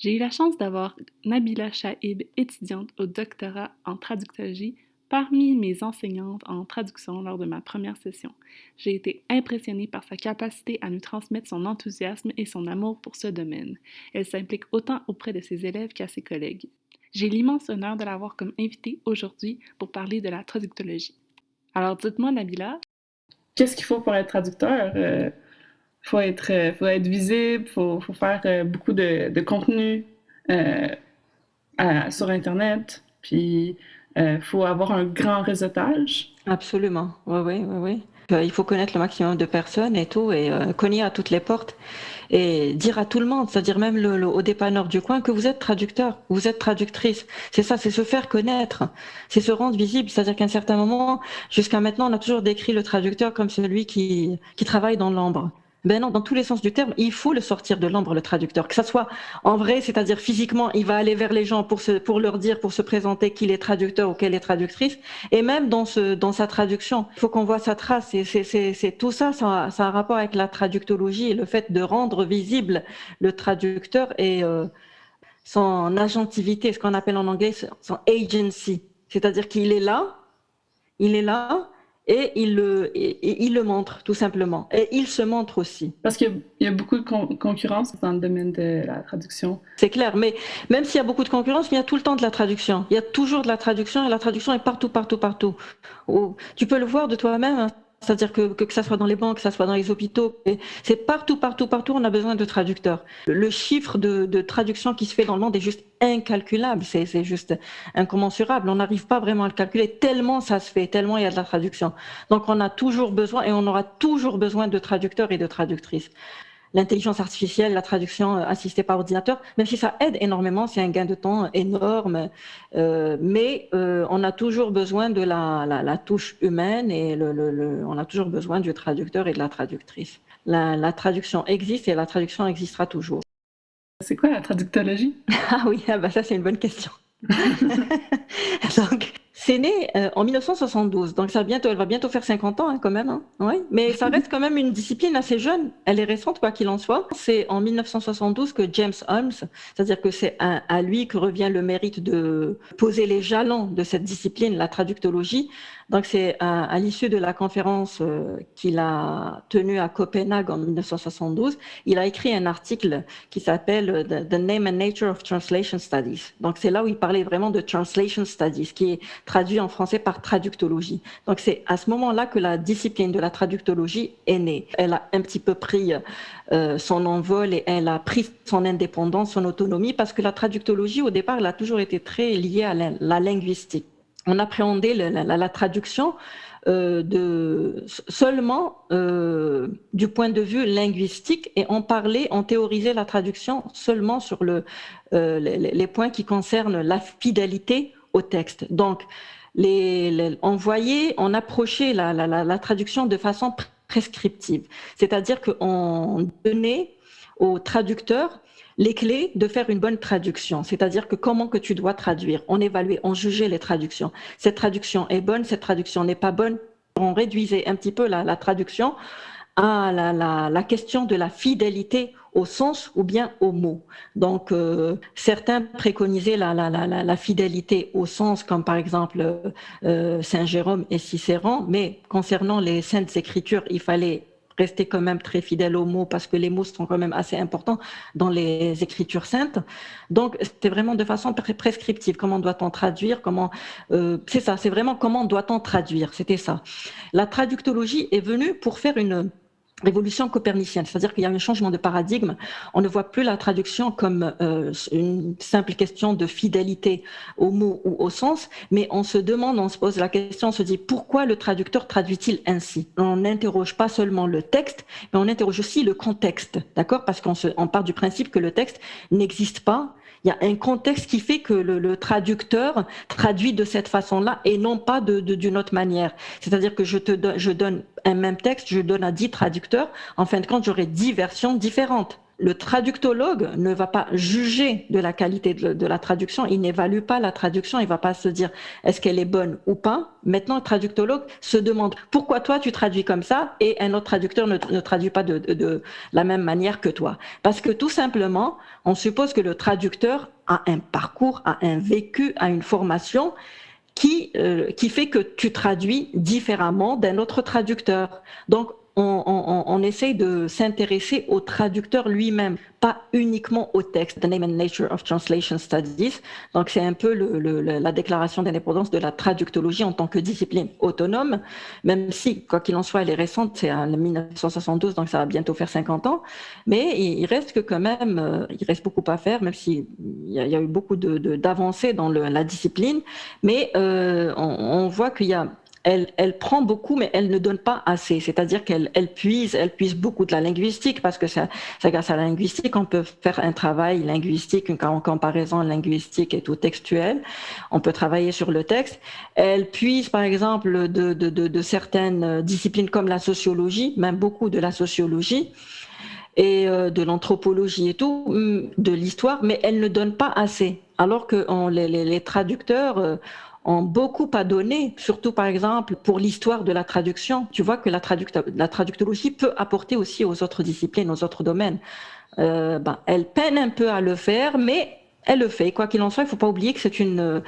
J'ai eu la chance d'avoir Nabila Chahib, étudiante au doctorat en traductologie, parmi mes enseignantes en traduction lors de ma première session. J'ai été impressionnée par sa capacité à nous transmettre son enthousiasme et son amour pour ce domaine. Elle s'implique autant auprès de ses élèves qu'à ses collègues. J'ai l'immense honneur de l'avoir comme invitée aujourd'hui pour parler de la traductologie. Alors dites-moi, Nabila. Qu'est-ce qu'il faut pour être traducteur? Faut être visible, faut faire beaucoup de contenu euh, sur Internet, puis faut avoir un grand réseautage. Absolument, oui, oui, oui, oui. Il faut connaître le maximum de personnes et tout, et cogner à toutes les portes et dire à tout le monde, c'est-à-dire même au dépanneur du coin, que vous êtes traducteur, vous êtes traductrice. C'est ça, c'est se faire connaître, c'est se rendre visible. C'est-à-dire qu'à un certain moment, jusqu'à maintenant, on a toujours décrit le traducteur comme celui qui travaille dans l'ombre. Ben non, dans tous les sens du terme, il faut le sortir de l'ombre, le traducteur. Que ça soit en vrai, c'est-à-dire physiquement, il va aller vers les gens pour leur dire, pour se présenter qu'il est traducteur ou qu'elle est traductrice. Et même dans sa traduction, il faut qu'on voit sa trace. C'est tout ça, ça a un rapport avec la traductologie et le fait de rendre visible le traducteur et son agentivité, ce qu'on appelle en anglais son agency. C'est-à-dire qu'il est là, il est là et il le montre tout simplement. Et il se montre aussi. Parce qu'il y a beaucoup de concurrence dans le domaine de la traduction. C'est clair, mais même s'il y a beaucoup de concurrence, il y a tout le temps de la traduction. Il y a toujours de la traduction et la traduction est partout, partout, partout. Tu peux le voir de toi-même, hein. C'est-à-dire que ça soit dans les banques, que ça soit dans les hôpitaux, c'est partout, partout, partout, on a besoin de traducteurs. Le chiffre de traduction qui se fait dans le monde est juste incalculable, c'est juste incommensurable. On n'arrive pas vraiment à le calculer tellement ça se fait, tellement il y a de la traduction. Donc on a toujours besoin et on aura toujours besoin de traducteurs et de traductrices. L'intelligence artificielle, la traduction assistée par ordinateur, même si ça aide énormément, c'est un gain de temps énorme, mais on a toujours besoin de la touche humaine et on a toujours besoin du traducteur et de la traductrice. La traduction existe et la traduction existera toujours. C'est quoi la traductologie? Ah oui, ah bah ça c'est une bonne question. Donc, c'est né en 1972, donc elle va bientôt faire 50 ans hein, quand même. Hein. Ouais. Mais ça reste quand même une discipline assez jeune. Elle est récente, quoi qu'il en soit. C'est en 1972 que James Holmes, c'est-à-dire que c'est à lui que revient le mérite de poser les jalons de cette discipline, la traductologie. Donc c'est à l'issue de la conférence qu'il a tenue à Copenhague en 1972, il a écrit un article qui s'appelle The Name and Nature of Translation Studies. Donc c'est là où il parlait vraiment de Translation Studies, qui est traduit en français par traductologie. Donc c'est à ce moment-là que la discipline de la traductologie est née. Elle a un petit peu pris son envol et elle a pris son indépendance, son autonomie, parce que la traductologie, au départ, elle a toujours été très liée à la linguistique. On appréhendait la traduction seulement du point de vue linguistique et on théorisait la traduction seulement sur les points qui concernent la fidélité au texte. Donc, on approchait la traduction de façon prescriptive, c'est-à-dire qu'on donnait au traducteur les clés de faire une bonne traduction, c'est-à-dire que comment que tu dois traduire. On évaluait, on jugeait les traductions. Cette traduction est bonne, cette traduction n'est pas bonne. On réduisait un petit peu la traduction à la question de la fidélité au sens ou bien au mot. Donc, certains préconisaient la fidélité au sens, comme par exemple Saint Jérôme et Cicéron, mais concernant les Saintes Écritures, il fallait rester quand même très fidèle aux mots parce que les mots sont quand même assez importants dans les Écritures saintes. Donc, c'était vraiment de façon prescriptive. Comment doit-on traduire? C'est ça, c'est vraiment comment doit-on traduire? C'était ça. La traductologie est venue pour faire une révolution copernicienne, c'est-à-dire qu'il y a un changement de paradigme. On ne voit plus la traduction comme une simple question de fidélité au mot ou au sens, mais on se demande, on se pose la question, on se dit pourquoi le traducteur traduit-il ainsi? On n'interroge pas seulement le texte, mais on interroge aussi le contexte, d'accord? Parce on part du principe que le texte n'existe pas. Il y a un contexte qui fait que le traducteur traduit de cette façon-là et non pas d'une autre manière. C'est-à-dire que je donne un même texte, je donne à 10 traducteurs. En fin de compte, j'aurai 10 versions différentes le traductologue ne va pas juger de la qualité de la traduction, il n'évalue pas la traduction, il ne va pas se dire est-ce qu'elle est bonne ou pas. Maintenant, le traductologue se demande pourquoi toi tu traduis comme ça et un autre traducteur ne traduit pas de la même manière que toi. Parce que tout simplement, on suppose que le traducteur a un parcours, a un vécu, a une formation qui fait que tu traduis différemment d'un autre traducteur. Donc, on essaye de s'intéresser au traducteur lui-même, pas uniquement au texte. The Name and Nature of Translation Studies. Donc, c'est un peu la déclaration d'indépendance de la traductologie en tant que discipline autonome, même si, quoi qu'il en soit, elle est récente, c'est en 1972, donc ça va bientôt faire 50 ans. Mais il reste que quand même, il reste beaucoup à faire, même s'il y a eu beaucoup d'avancées dans la discipline. Mais on voit qu'il y a elle prend beaucoup, mais elle ne donne pas assez. C'est-à-dire qu'elle puise beaucoup de la linguistique, parce que c'est grâce à la linguistique qu'on peut faire un travail linguistique, en comparaison linguistique et tout textuel. On peut travailler sur le texte. Elle puise, par exemple, de certaines disciplines comme la sociologie, même beaucoup de la sociologie, et de l'anthropologie et tout, de l'histoire, mais elle ne donne pas assez. Alors que les traducteurs ont beaucoup à donner, surtout par exemple pour l'histoire de la traduction. Tu vois que la traductologie peut apporter aussi aux autres disciplines, aux autres domaines. Elle peine un peu à le faire, mais elle le fait. Quoi qu'il en soit, il ne faut pas oublier que c'est une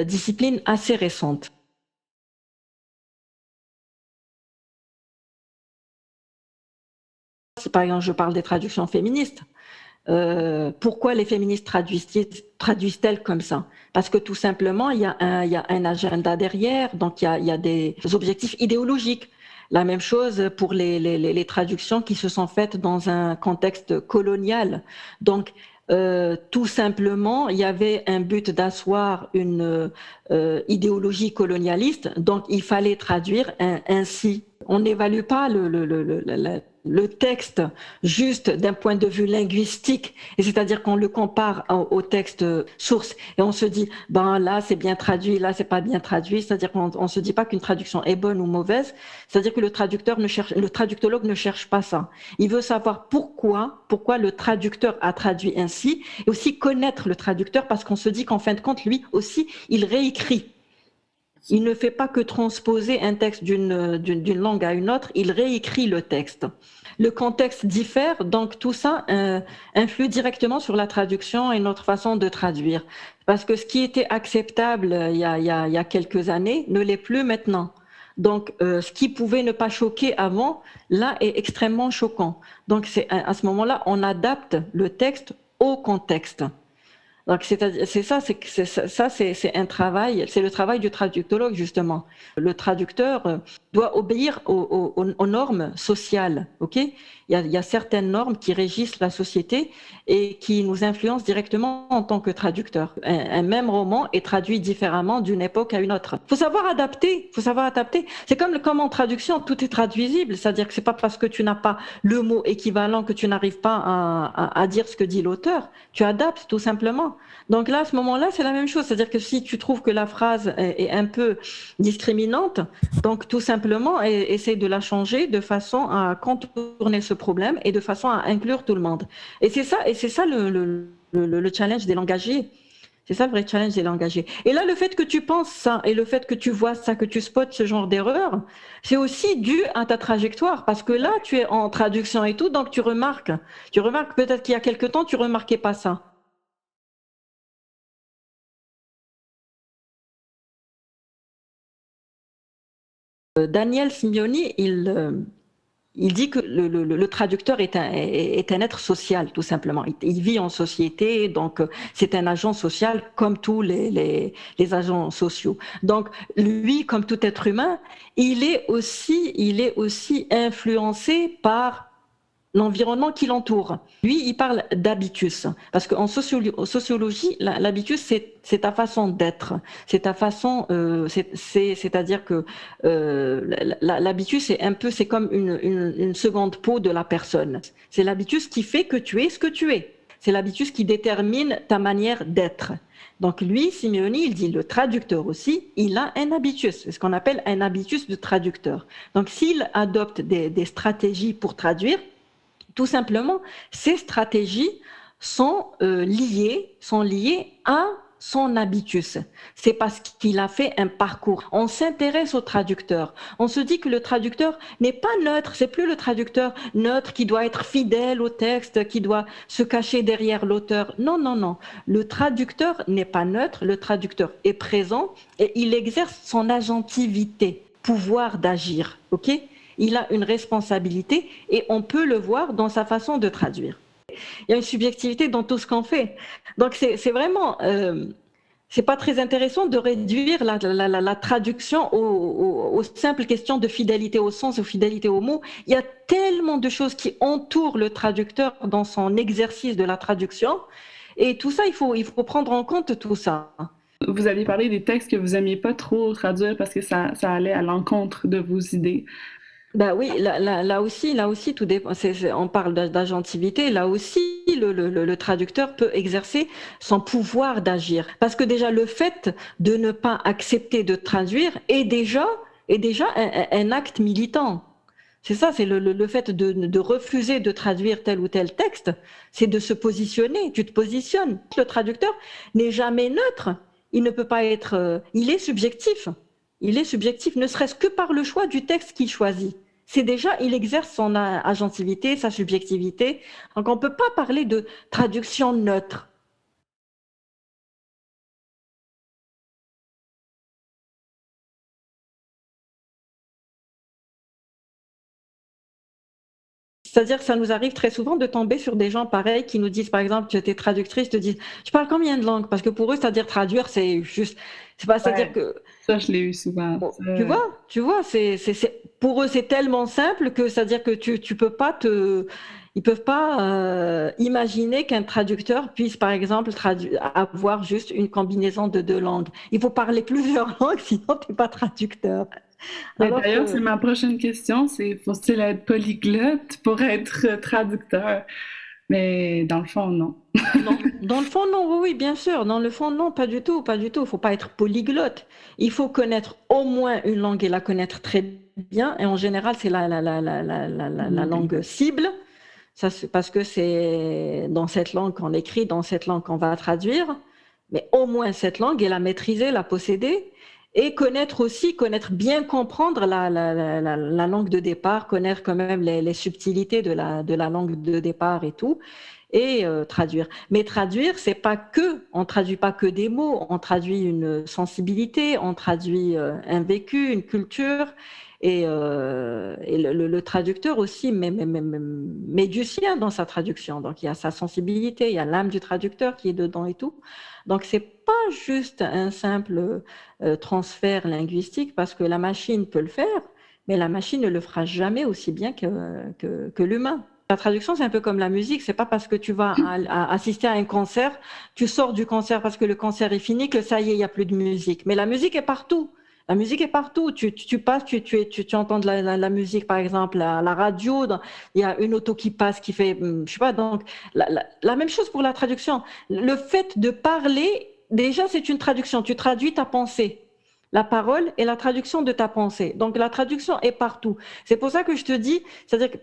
discipline assez récente. Si par exemple je parle des traductions féministes, pourquoi les féministes traduisent-elles comme ça? Parce que tout simplement, il y a un agenda derrière, donc il y a des objectifs idéologiques. La même chose pour les traductions qui se sont faites dans un contexte colonial. Donc, tout simplement, il y avait un but d'asseoir une idéologie colonialiste, donc il fallait traduire ainsi. On n'évalue pas le texte juste d'un point de vue linguistique, et c'est-à-dire qu'on le compare au texte source et on se dit ben là c'est bien traduit, là c'est pas bien traduit, c'est-à-dire qu'on se dit pas qu'une traduction est bonne ou mauvaise, c'est-à-dire que le traductologue ne cherche pas ça. Il veut savoir pourquoi le traducteur a traduit ainsi, et aussi connaître le traducteur, parce qu'on se dit qu'en fin de compte lui aussi il réécrit. Il ne fait pas que transposer un texte d'une langue à une autre, il réécrit le texte. Le contexte diffère, donc tout ça influe directement sur la traduction et notre façon de traduire. Parce que ce qui était acceptable il y a quelques années ne l'est plus maintenant. Donc, ce qui pouvait ne pas choquer avant, là, est extrêmement choquant. Donc, à ce moment-là, on adapte le texte au contexte. Donc c'est un travail, c'est le travail du traductologue justement. Le traducteur doit obéir aux normes sociales, ok? Il y a certaines normes qui régissent la société et qui nous influencent directement en tant que traducteur. Un même roman est traduit différemment d'une époque à une autre. Faut savoir adapter, faut savoir adapter. C'est comme en traduction, tout est traduisible, c'est-à-dire que c'est pas parce que tu n'as pas le mot équivalent que tu n'arrives pas à dire ce que dit l'auteur. Tu adaptes tout simplement. Donc là, à ce moment-là, c'est la même chose. C'est-à-dire que si tu trouves que la phrase est un peu discriminante, donc tout simplement, essaye de la changer de façon à contourner ce problème et de façon à inclure tout le monde. Et c'est ça le challenge des langagiers. C'est ça le vrai challenge des langagiers. Et là, le fait que tu penses ça et le fait que tu vois ça, que tu spots ce genre d'erreur, c'est aussi dû à ta trajectoire. Parce que là, tu es en traduction et tout, donc tu remarques. Tu remarques peut-être qu'il y a quelque temps, tu remarquais pas ça. Daniel Simeoni, il dit que le traducteur est un être social, tout simplement. Il vit en société, donc c'est un agent social comme tous les agents sociaux. Donc lui, comme tout être humain, il est aussi influencé par l'environnement qui l'entoure. Lui, il parle d'habitus, parce qu'en sociologie, l'habitus, c'est ta façon d'être, c'est ta façon, c'est-à-dire que l'habitus, c'est comme une seconde peau de la personne. C'est l'habitus qui fait que tu es ce que tu es. C'est l'habitus qui détermine ta manière d'être. Donc lui, Simeoni, il dit, le traducteur aussi, il a un habitus, c'est ce qu'on appelle un habitus de traducteur. Donc s'il adopte des stratégies pour traduire, Tout simplement, ces stratégies sont liées à son habitus. C'est parce qu'il a fait un parcours. On s'intéresse au traducteur. On se dit que le traducteur n'est pas neutre. C'est plus le traducteur neutre qui doit être fidèle au texte, qui doit se cacher derrière l'auteur. Non, non, non. Le traducteur n'est pas neutre. Le traducteur est présent et il exerce son agentivité, pouvoir d'agir. OK ? Il a une responsabilité et on peut le voir dans sa façon de traduire. Il y a une subjectivité dans tout ce qu'on fait. Donc c'est vraiment, c'est pas très intéressant de réduire la traduction aux simples questions de fidélité au sens, ou fidélité au mot. Il y a tellement de choses qui entourent le traducteur dans son exercice de la traduction. Et tout ça, il faut prendre en compte tout ça. Vous aviez parlé des textes que vous aimiez pas trop traduire parce que ça allait à l'encontre de vos idées. Bah oui, là aussi, tout dépend. On parle d'agentivité. Là aussi, le traducteur peut exercer son pouvoir d'agir. Parce que déjà, le fait de ne pas accepter de traduire est déjà un acte militant. C'est ça, c'est le fait de refuser de traduire tel ou tel texte, c'est de se positionner. Tu te positionnes. Le traducteur n'est jamais neutre. Il ne peut pas être. Il est subjectif. Il est subjectif, ne serait-ce que par le choix du texte qu'il choisit. C'est déjà, il exerce son agentivité, sa subjectivité. Donc, on ne peut pas parler de traduction neutre. C'est-à-dire que ça nous arrive très souvent de tomber sur des gens pareils qui nous disent, par exemple, tu étais traductrice, te disent, tu parles combien de langues? Parce que pour eux, c'est-à-dire traduire, c'est juste, c'est pas, c'est-à-dire que. Ça, je l'ai eu souvent. Bon, tu vois, pour eux, c'est tellement simple que c'est-à-dire que tu peux pas ils peuvent pas imaginer qu'un traducteur puisse, par exemple, avoir juste une combinaison de 2 langues. Il faut parler plusieurs langues, sinon tu n'es pas traducteur. D'ailleurs, c'est ma prochaine question, c'est faut-il être polyglotte pour être traducteur? Mais dans le fond, non. Non, dans le fond, non, oui, bien sûr. Dans le fond, non, pas du tout, pas du tout. Il ne faut pas être polyglotte. Il faut connaître au moins une langue et la connaître très bien. Et en général, c'est la langue cible. Ça, c'est parce que c'est dans cette langue qu'on écrit, dans cette langue qu'on va traduire. Mais au moins cette langue et la maîtriser, la posséder. Et connaître bien comprendre la langue de départ, connaître quand même les subtilités de la langue de départ et tout. Et traduire. Mais traduire, c'est pas que, on traduit pas que des mots, on traduit une sensibilité, on traduit un vécu, une culture, et le traducteur aussi met du sien dans sa traduction. Donc il y a sa sensibilité, il y a l'âme du traducteur qui est dedans et tout. Donc c'est pas juste un simple transfert linguistique parce que la machine peut le faire, mais la machine ne le fera jamais aussi bien que l'humain. La traduction, c'est un peu comme la musique. C'est pas parce que tu vas assister à un concert, tu sors du concert parce que le concert est fini, que ça y est, il n'y a plus de musique. Mais la musique est partout. La musique est partout. Tu passes, tu entends de la musique, par exemple, à la radio. Il y a une auto qui passe, qui fait, je sais pas. Donc, la même chose pour la traduction. Le fait de parler, déjà, c'est une traduction. Tu traduis ta pensée. La parole est la traduction de ta pensée. Donc, la traduction est partout. C'est pour ça que je te dis, c'est-à-dire que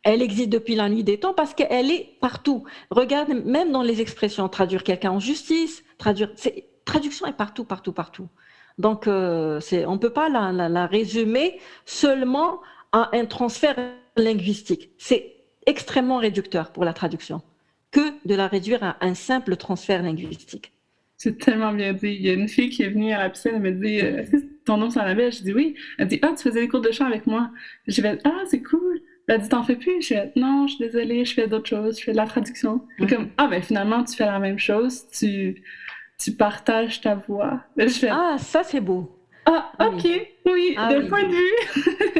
elle existe depuis la nuit des temps parce qu'elle est partout. Regarde, même dans les expressions, traduire quelqu'un en justice, traduction est partout, partout, partout. Donc, on ne peut pas la résumer seulement à un transfert linguistique. C'est extrêmement réducteur pour la traduction que de la réduire à un simple transfert linguistique. C'est tellement bien dit. Il y a une fille qui est venue à la piscine, elle me dit est-ce que ton nom c'est Annabelle? Je dis oui. Elle dit ah, tu faisais des cours de chant avec moi. J'ai fait ah, c'est cool. Elle dit t'en fais plus? Je fais non, je suis désolée, je fais d'autres choses, je fais de la traduction. Comme ah, ben finalement, tu fais la même chose, tu partages ta voix. Je fais ah, ça c'est beau. Ah, ok, oui, ah, de point de vue.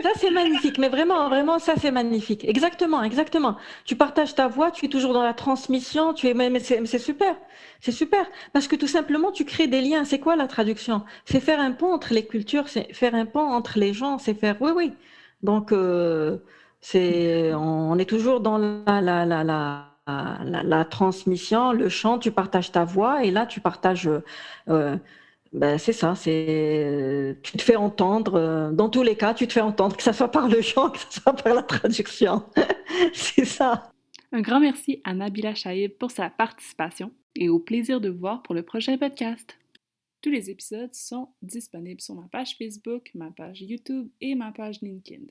Ça, c'est magnifique, mais vraiment, vraiment, ça, c'est magnifique. Exactement, exactement. Tu partages ta voix, tu es toujours dans la transmission, mais c'est super. C'est super. Parce que tout simplement, tu crées des liens. C'est quoi la traduction? C'est faire un pont entre les cultures, c'est faire un pont entre les gens, c'est faire. Oui, oui. Donc, on est toujours dans la transmission, le chant, tu partages ta voix, et là, tu partages. Ben, c'est ça, tu te fais entendre, dans tous les cas, tu te fais entendre, que ça soit par le chant, que ça soit par la traduction. C'est ça. Un grand merci à Nabila Chaïb pour sa participation et au plaisir de vous voir pour le prochain podcast. Tous les épisodes sont disponibles sur ma page Facebook, ma page YouTube et ma page LinkedIn.